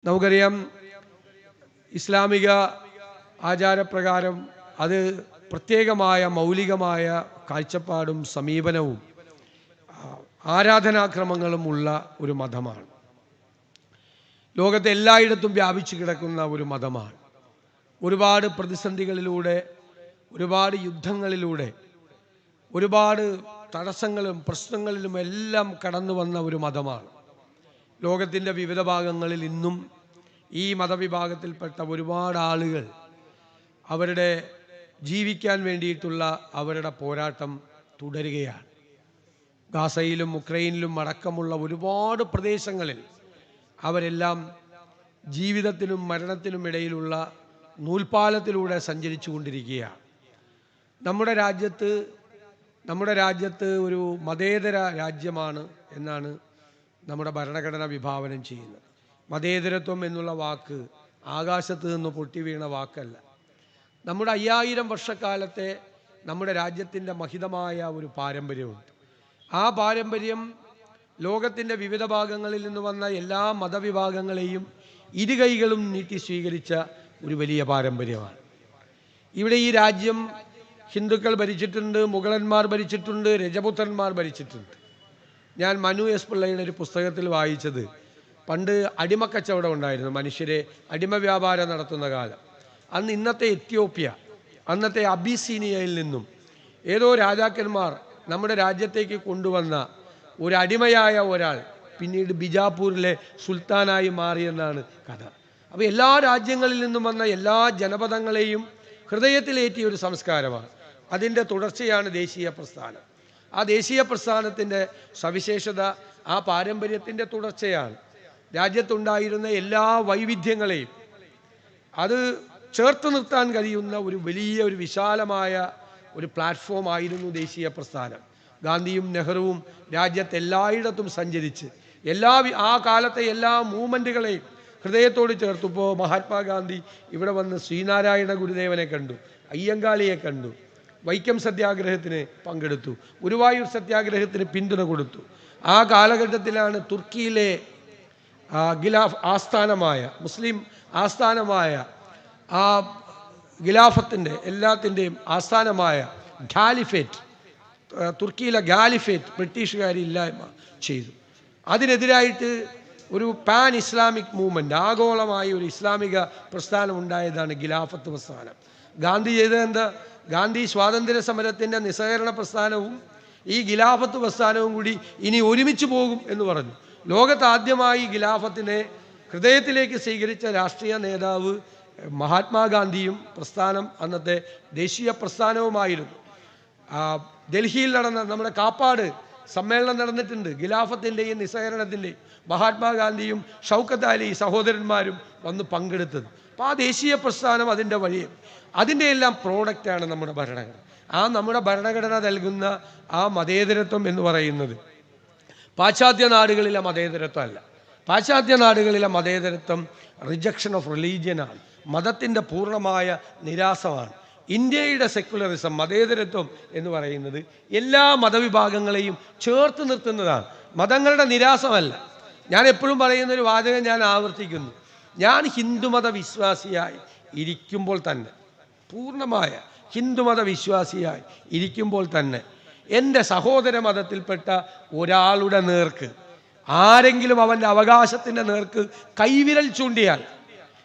നമുക്കറിയാം ഇസ്ലാമിക ആചാരപ്രകാരം അത് പ്രത്യേകമായ മൗലികമായ കാഴ്ചപ്പാടും സമീപനവും ആരാധനാക്രമങ്ങളും ഉള്ള ഒരു മതമാണ്. ലോകത്തെ എല്ലായിടത്തും വ്യാപിച്ചു കിടക്കുന്ന ഒരു മതമാണ്. ഒരുപാട് പ്രതിസന്ധികളിലൂടെ, ഒരുപാട് യുദ്ധങ്ങളിലൂടെ, ഒരുപാട് തടസ്സങ്ങളും പ്രശ്നങ്ങളിലും എല്ലാം കടന്നു വന്ന ഒരു മതമാണ്. ലോകത്തിൻ്റെ വിവിധ ഭാഗങ്ങളിൽ ഇന്നും ഈ മതവിഭാഗത്തിൽപ്പെട്ട ഒരുപാട് ആളുകൾ അവരുടെ ജീവിക്കാൻ വേണ്ടിയിട്ടുള്ള അവരുടെ പോരാട്ടം തുടരുകയാണ്. ഗാസയിലും ഉക്രൈനിലും അടക്കമുള്ള ഒരുപാട് പ്രദേശങ്ങളിൽ അവരെല്ലാം ജീവിതത്തിനും മരണത്തിനും ഇടയിലുള്ള നൂൽപ്പാലത്തിലൂടെ സഞ്ചരിച്ചു കൊണ്ടിരിക്കുകയാണ്. നമ്മുടെ രാജ്യത്ത് ഒരു മതേതര രാജ്യമാണ് എന്നാണ് നമ്മുടെ ഭരണഘടന വിഭാവനം ചെയ്യുന്നത്. മതേതരത്വം എന്നുള്ള വാക്ക് ആകാശത്ത് നിന്ന് പൊട്ടി വീണ വാക്കല്ല. നമ്മുടെ 5000 വർഷക്കാലത്തെ നമ്മുടെ രാജ്യത്തിൻ്റെ മഹിതമായ ഒരു പാരമ്പര്യമുണ്ട്. ആ പാരമ്പര്യം ലോകത്തിൻ്റെ വിവിധ ഭാഗങ്ങളിൽ നിന്ന് വന്ന എല്ലാ മതവിഭാഗങ്ങളെയും ഇരുകൈകളും നീട്ടി സ്വീകരിച്ച ഒരു വലിയ പാരമ്പര്യമാണ്. ഇവിടെ ഈ രാജ്യം ഹിന്ദുക്കൾ ഭരിച്ചിട്ടുണ്ട്, മുഗളന്മാർ ഭരിച്ചിട്ടുണ്ട്, രജപുത്രന്മാർ ഭരിച്ചിട്ടുണ്ട്. ഞാൻ മനു എസ് പിള്ളയുടെ ഒരു പുസ്തകത്തിൽ വായിച്ചത്, പണ്ട് അടിമക്കച്ചവടം ഉണ്ടായിരുന്നു, മനുഷ്യരെ അടിമ വ്യാപാരം നടത്തുന്ന കാലം. അന്ന് ഇന്നത്തെ എത്യോപ്യ, അന്നത്തെ അബിസീനിയയിൽ നിന്നും ഏതോ രാജാക്കന്മാർ നമ്മുടെ രാജ്യത്തേക്ക് കൊണ്ടുവന്ന ഒരു അടിമയായ ഒരാൾ പിന്നീട് ബിജാപൂരിലെ സുൽത്താനായി മാറിയെന്നാണ് കഥ. അപ്പോൾ എല്ലാ രാജ്യങ്ങളിൽ നിന്നും വന്ന എല്ലാ ജനപദങ്ങളെയും ഹൃദയത്തിലേറ്റിയ ഒരു സംസ്കാരമാണ്. അതിൻ്റെ തുടർച്ചയാണ് ദേശീയ പ്രസ്ഥാനം. ആ ദേശീയ പ്രസ്ഥാനത്തിൻ്റെ സവിശേഷത ആ പാരമ്പര്യത്തിൻ്റെ തുടർച്ചയാണ്. രാജ്യത്തുണ്ടായിരുന്ന എല്ലാ വൈവിധ്യങ്ങളെയും അത് ചേർത്ത് നിർത്താൻ കഴിയുന്ന ഒരു വലിയ വിശാലമായ ഒരു പ്ലാറ്റ്ഫോം ആയിരുന്നു ദേശീയ പ്രസ്ഥാനം. ഗാന്ധിയും നെഹ്റുവും രാജ്യത്ത് എല്ലായിടത്തും സഞ്ചരിച്ച് ആ കാലത്തെ എല്ലാ മൂവ്മെൻറ്റുകളെയും ഹൃദയത്തോട് ചേർത്തു. ഇപ്പോൾ മഹാത്മാഗാന്ധി ഇവിടെ വന്ന് ശ്രീനാരായണ ഗുരുദേവനെ കണ്ടു, അയ്യങ്കാളിയെ കണ്ടു, വൈക്കം സത്യാഗ്രഹത്തിന് പങ്കെടുത്തു, ഗുരുവായൂർ സത്യാഗ്രഹത്തിന് പിന്തുണ കൊടുത്തു. ആ കാലഘട്ടത്തിലാണ് തുർക്കിയിലെ ഖിലാഫ് ആസ്ഥാനമായ, മുസ്ലിം ആസ്ഥാനമായ ആ ഖിലാഫത്തിൻ്റെ എല്ലാത്തിൻ്റെയും ആസ്ഥാനമായ ഖാലിഫേറ്റ്, തുർക്കിയിലെ ഖാലിഫേറ്റ് ബ്രിട്ടീഷുകാർ ഇല്ലായ്മ ചെയ്തു. അതിനെതിരായിട്ട് ഒരു പാൻ ഇസ്ലാമിക് മൂവ്മെൻറ്റ്, ആഗോളമായ ഒരു ഇസ്ലാമിക പ്രസ്ഥാനം ഉണ്ടായതാണ് ഖിലാഫത്ത് പ്രസ്ഥാനം. ഗാന്ധി ചെയ്തത് എന്താ? ഗാന്ധി സ്വാതന്ത്ര്യ സമരത്തിൻ്റെ നിസ്സഹകരണ പ്രസ്ഥാനവും ഈ ഖിലാഫത്ത് പ്രസ്ഥാനവും കൂടി ഇനി ഒരുമിച്ച് പോകും എന്ന് പറഞ്ഞു. ലോകത്ത് ആദ്യമായി ഖിലാഫത്തിനെ ഹൃദയത്തിലേക്ക് സ്വീകരിച്ച രാഷ്ട്രീയ നേതാവ് മഹാത്മാഗാന്ധിയും പ്രസ്ഥാനം അന്നത്തെ ദേശീയ പ്രസ്ഥാനവുമായിരുന്നു. ഡൽഹിയിൽ നടന്ന നമ്മുടെ കാപ്പാട് സമ്മേളനം നടന്നിട്ടുണ്ട്, ഖിലാഫത്തിൻ്റെയും നിസ്സഹകരണത്തിൻ്റെയും. മഹാത്മാഗാന്ധിയും ഷൗക്കത്ത് അലി സഹോദരന്മാരും വന്ന് പങ്കെടുത്തത്. അപ്പോൾ ആ ദേശീയ പ്രസ്ഥാനം അതിൻ്റെ വഴിയും അതിൻ്റെ എല്ലാം പ്രോഡക്റ്റാണ് നമ്മുടെ ഭരണഘടന. നമ്മുടെ ഭരണഘടന നൽകുന്ന ആ മതേതരത്വം എന്ന് പറയുന്നത് പാശ്ചാത്യ നാടുകളിലെ മതേതരത്വം അല്ല. പാശ്ചാത്യ നാടുകളിലെ മതേതരത്വം റിജക്ഷൻ ഓഫ് റിലീജിയനാണ്, മതത്തിൻ്റെ പൂർണ്ണമായ നിരാസമാണ്. ഇന്ത്യയുടെ സെക്കുലറിസം, മതേതരത്വം എന്ന് പറയുന്നത് എല്ലാ മതവിഭാഗങ്ങളെയും ചേർത്ത് നിർത്തുന്നതാണ്, മതങ്ങളുടെ നിരാസമല്ല. ഞാൻ എപ്പോഴും പറയുന്നൊരു വാചകം ഞാൻ ആവർത്തിക്കുന്നു. ഞാൻ ഹിന്ദുമത വിശ്വാസിയായി ഇരിക്കുമ്പോൾ തന്നെ, പൂർണ്ണമായ ഹിന്ദുമത വിശ്വാസിയായി ഇരിക്കുമ്പോൾ തന്നെ എൻ്റെ സഹോദര മതത്തിൽപ്പെട്ട ഒരാളുടെ നേർക്ക് ആരെങ്കിലും അവൻ്റെ അവകാശത്തിൻ്റെ നേർക്ക് കൈവിരൽ ചൂണ്ടിയാൽ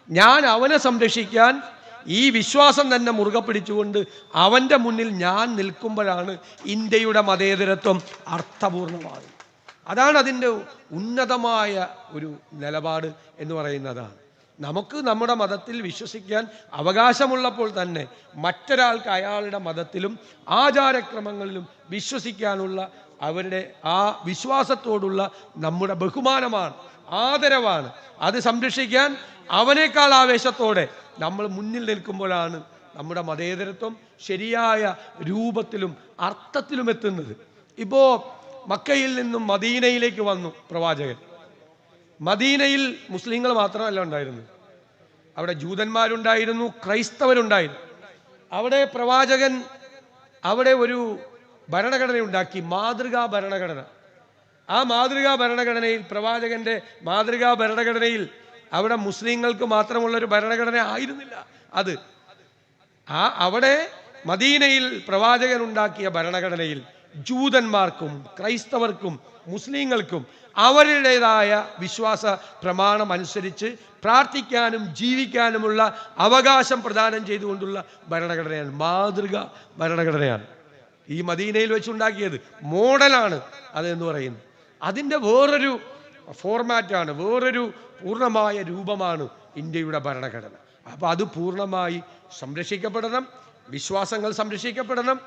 ഞാൻ അവനെ സംരക്ഷിക്കാൻ ഈ വിശ്വാസം തന്നെ മുറുകെ പിടിച്ചുകൊണ്ട് അവൻ്റെ മുന്നിൽ ഞാൻ നിൽക്കുമ്പോഴാണ് ഇന്ത്യയുടെ മതേതരത്വം അർത്ഥപൂർണമാകുന്നത്. അതാണ് അതിൻ്റെ ഉന്നതമായ ഒരു നിലപാട് എന്ന് പറയുന്നതാണ്. നമുക്ക് നമ്മുടെ മതത്തിൽ വിശ്വസിക്കാൻ അവകാശമുള്ളപ്പോൾ തന്നെ മറ്റൊരാൾക്ക് അയാളുടെ മതത്തിലും ആചാരക്രമങ്ങളിലും വിശ്വസിക്കാനുള്ള അവരുടെ ആ വിശ്വാസത്തോടുള്ള നമ്മുടെ ബഹുമാനമാണ്, ആദരവാണ്. അത് സംരക്ഷിക്കാൻ അവനേക്കാൾ ആവേശത്തോടെ നമ്മൾ മുന്നിൽ നിൽക്കുമ്പോഴാണ് നമ്മുടെ മതേതരത്വം ശരിയായ രൂപത്തിലും അർത്ഥത്തിലും എത്തുന്നത്. ഇപ്പോൾ മക്കയിൽ നിന്നും മദീനയിലേക്ക് വന്നു പ്രവാചകൻ. മദീനയിൽ മുസ്ലിങ്ങൾ മാത്രമല്ല ഉണ്ടായിരുന്നത്, അവിടെ ജൂതന്മാരുണ്ടായിരുന്നു, ക്രൈസ്തവരുണ്ടായിരുന്നു. അവിടെ പ്രവാചകൻ അവിടെ ഒരു ഭരണഘടന ഉണ്ടാക്കി, മാതൃകാ ഭരണഘടന. ആ മാതൃകാ ഭരണഘടനയിൽ, പ്രവാചകന്റെ മാതൃകാ ഭരണഘടനയിൽ അവിടെ മുസ്ലിങ്ങൾക്ക് മാത്രമുള്ളൊരു ഭരണഘടന ആയിരുന്നില്ല അത്. അവിടെ മദീനയിൽ പ്രവാചകൻ ഉണ്ടാക്കിയ ഭരണഘടനയിൽ ജൂതന്മാർക്കും ക്രൈസ്തവർക്കും മുസ്ലിങ്ങൾക്കും അവരുടേതായ വിശ്വാസ പ്രമാണം അനുസരിച്ച് പ്രാർത്ഥിക്കാനും ജീവിക്കാനുമുള്ള അവകാശം പ്രദാനം ചെയ്തുകൊണ്ടുള്ള ഭരണഘടനയാണ്. മാതൃക ഭരണഘടനയാണ് ഈ മദീനയിൽ വെച്ചുണ്ടാക്കിയത്. മോഡലാണ് അതെന്ന് പറയുന്നത്. അതിൻ്റെ വേറൊരു ഫോർമാറ്റാണ്, വേറൊരു പൂർണ്ണമായ രൂപമാണ് ഇന്ത്യയുടെ ഭരണഘടന. അപ്പോൾ അത് പൂർണ്ണമായി സംരക്ഷിക്കപ്പെടണം. വിശ്വാസങ്ങൾ സംരക്ഷിക്കപ്പെടണം.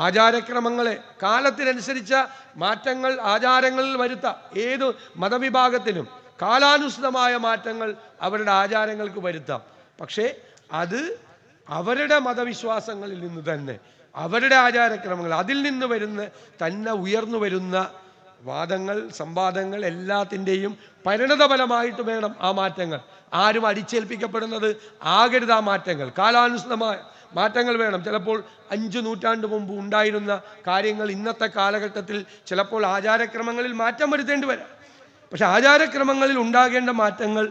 ആചാരക്രമങ്ങളെ കാലത്തിനനുസരിച്ച മാറ്റങ്ങൾ ആചാരങ്ങളിൽ വരുത്താം. ഏത് മതവിഭാഗത്തിനും കാലാനുസൃതമായ മാറ്റങ്ങൾ അവരുടെ ആചാരങ്ങൾക്ക് വരുത്താം. പക്ഷേ അത് അവരുടെ മതവിശ്വാസങ്ങളിൽ നിന്ന് തന്നെ, അവരുടെ ആചാരക്രമങ്ങൾ, അതിൽ നിന്ന് തന്നെ ഉയർന്നു വരുന്ന വാദങ്ങൾ, സംവാദങ്ങൾ എല്ലാത്തിൻ്റെയും പരിണതഫലമായിട്ട് വേണം ആ മാറ്റങ്ങൾ. ആരും അടിച്ചേൽപ്പിക്കപ്പെടുന്നത് ആകരുത്. ആ മാറ്റങ്ങൾ കാലാനുസൃതമായ മാറ്റങ്ങൾ വേണം. ചിലപ്പോൾ 5 നൂറ്റാണ്ട് മുമ്പ് ഉണ്ടായിരുന്ന കാര്യങ്ങൾ ഇന്നത്തെ കാലഘട്ടത്തിൽ ചിലപ്പോൾ ആചാരക്രമങ്ങളിൽ മാറ്റം വരുത്തേണ്ടി വരാം. പക്ഷെ ആചാരക്രമങ്ങളിൽ ഉണ്ടാകേണ്ട മാറ്റങ്ങൾ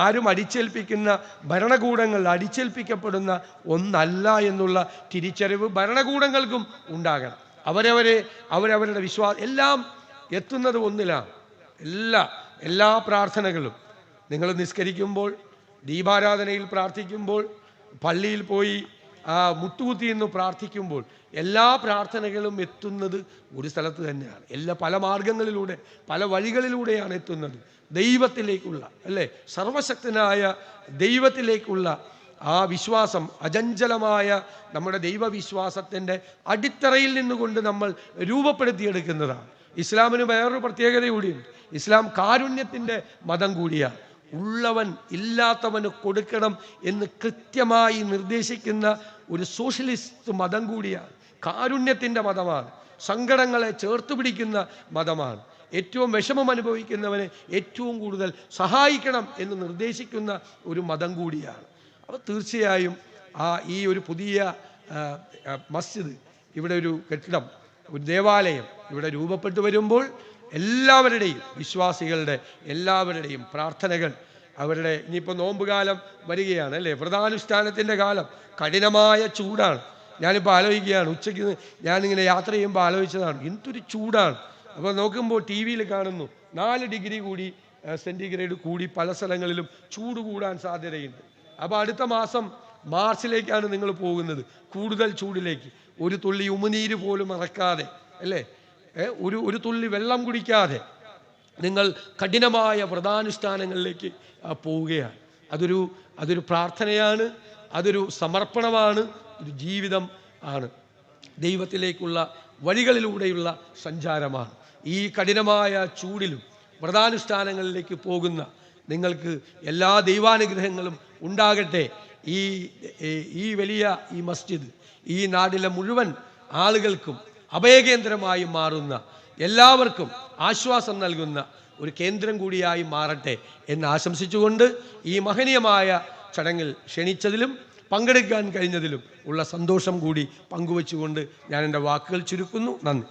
ആരും അടിച്ചേൽപ്പിക്കുന്ന ഭരണകൂടങ്ങൾ അടിച്ചേൽപ്പിക്കപ്പെടുന്ന ഒന്നല്ല എന്നുള്ള തിരിച്ചറിവ് ഭരണകൂടങ്ങൾക്കും ഉണ്ടാകണം. അവരവരുടെ വിശ്വാസം എല്ലാം എത്തുന്നത് ഒന്നിലാണ്. എല്ലാ പ്രാർത്ഥനകളും നിങ്ങൾ നിസ്കരിക്കുമ്പോൾ, ദീപാരാധനയിൽ പ്രാർത്ഥിക്കുമ്പോൾ, പള്ളിയിൽ പോയി മുട്ടുകുത്തി എന്ന് പ്രാർത്ഥിക്കുമ്പോൾ എല്ലാ പ്രാർത്ഥനകളും എത്തുന്നത് ഒരു സ്ഥലത്ത് തന്നെയാണ്. പല മാർഗങ്ങളിലൂടെ, പല വഴികളിലൂടെയാണ് എത്തുന്നത്. ദൈവത്തിലേക്കുള്ള, അല്ലേ, സർവശക്തനായ ദൈവത്തിലേക്കുള്ള ആ വിശ്വാസം, അചഞ്ചലമായ നമ്മുടെ ദൈവവിശ്വാസത്തിൻ്റെ അടിത്തറയിൽ നിന്നുകൊണ്ട് നമ്മൾ രൂപപ്പെടുത്തിയെടുക്കുന്നതാണ്. ഇസ്ലാമിന് വേറൊരു പ്രത്യേകത കൂടിയുണ്ട്. ഇസ്ലാം കാരുണ്യത്തിൻ്റെ മതം കൂടിയാണ്. ഉള്ളവൻ ഇല്ലാത്തവന് കൊടുക്കണം എന്ന് കൃത്യമായി നിർദ്ദേശിക്കുന്ന ഒരു സോഷ്യലിസ്റ്റ് മതം കൂടിയാണ്. കാരുണ്യത്തിൻ്റെ മതമാണ്. സങ്കടങ്ങളെ ചേർത്ത് പിടിക്കുന്ന മതമാണ്. ഏറ്റവും വിഷമം അനുഭവിക്കുന്നവനെ ഏറ്റവും കൂടുതൽ സഹായിക്കണം എന്ന് നിർദ്ദേശിക്കുന്ന ഒരു മതം കൂടിയാണ്. അപ്പോൾ തീർച്ചയായും ഈ ഒരു പുതിയ മസ്ജിദ്, ഇവിടെ ഒരു കെട്ടിടം, ഒരു ദേവാലയം ഇവിടെ രൂപപ്പെട്ടു വരുമ്പോൾ എല്ലാവരുടെയും, വിശ്വാസികളുടെ എല്ലാവരുടെയും പ്രാർത്ഥനകൾ, അവരുടെ ഇനിയിപ്പോൾ നോമ്പുകാലം വരികയാണ്, അല്ലേ, വ്രതാനുഷ്ഠാനത്തിൻ്റെ കാലം, കഠിനമായ ചൂടാണ്. ഞാനിപ്പോൾ ആലോചിക്കുകയാണ്, ഉച്ചയ്ക്ക് ഞാനിങ്ങനെ യാത്ര ചെയ്യുമ്പോൾ ആലോചിച്ചതാണ്, എന്തൊരു ചൂടാണ്. അപ്പോൾ നോക്കുമ്പോൾ ടി വിയിൽ കാണുന്നു 4 ഡിഗ്രി കൂടി സെൻറ്റിഗ്രേഡ് കൂടി പല സ്ഥലങ്ങളിലും ചൂട് കൂടാൻ സാധ്യതയുണ്ട്. അപ്പോൾ അടുത്ത മാസം മാർച്ചിലേക്കാണ് നിങ്ങൾ പോകുന്നത്, കൂടുതൽ ചൂടിലേക്ക്. ഒരു തുള്ളി ഉമിനീര് പോലും ഇറക്കാതെ, അല്ലേ, ഒരു തുള്ളി വെള്ളം കുടിക്കാതെ നിങ്ങൾ കഠിനമായ വ്രതാനുഷ്ഠാനങ്ങളിലേക്ക് പോവുകയാണ്. അതൊരു പ്രാർത്ഥനയാണ്, അതൊരു സമർപ്പണമാണ്, ഒരു ജീവിതം ആണ്, ദൈവത്തിലേക്കുള്ള വഴികളിലൂടെയുള്ള സഞ്ചാരമാണ്. ഈ കഠിനമായ ചൂടിലും വ്രതാനുഷ്ഠാനങ്ങളിലേക്ക് പോകുന്ന നിങ്ങൾക്ക് എല്ലാ ദൈവാനുഗ്രഹങ്ങളും ഉണ്ടാകട്ടെ. ഈ വലിയ ഈ മസ്ജിദ് ഈ നാട്ടിലെ മുഴുവൻ ആളുകൾക്കും അഭയകേന്ദ്രമായി മാറുന്ന, എല്ലാവർക്കും ആശ്വാസം നൽകുന്ന ഒരു കേന്ദ്രം കൂടിയായി മാറട്ടെ എന്ന് ആശംസിച്ചുകൊണ്ട് ഈ മഹനീയമായ ചടങ്ങിൽ ക്ഷണിച്ചതിലും പങ്കെടുക്കാൻ കഴിഞ്ഞതിലും ഉള്ള സന്തോഷം കൂടി പങ്കുവെച്ചുകൊണ്ട് ഞാൻ എൻ്റെ വാക്കുകൾ ചുരുക്കുന്നു. നന്ദി.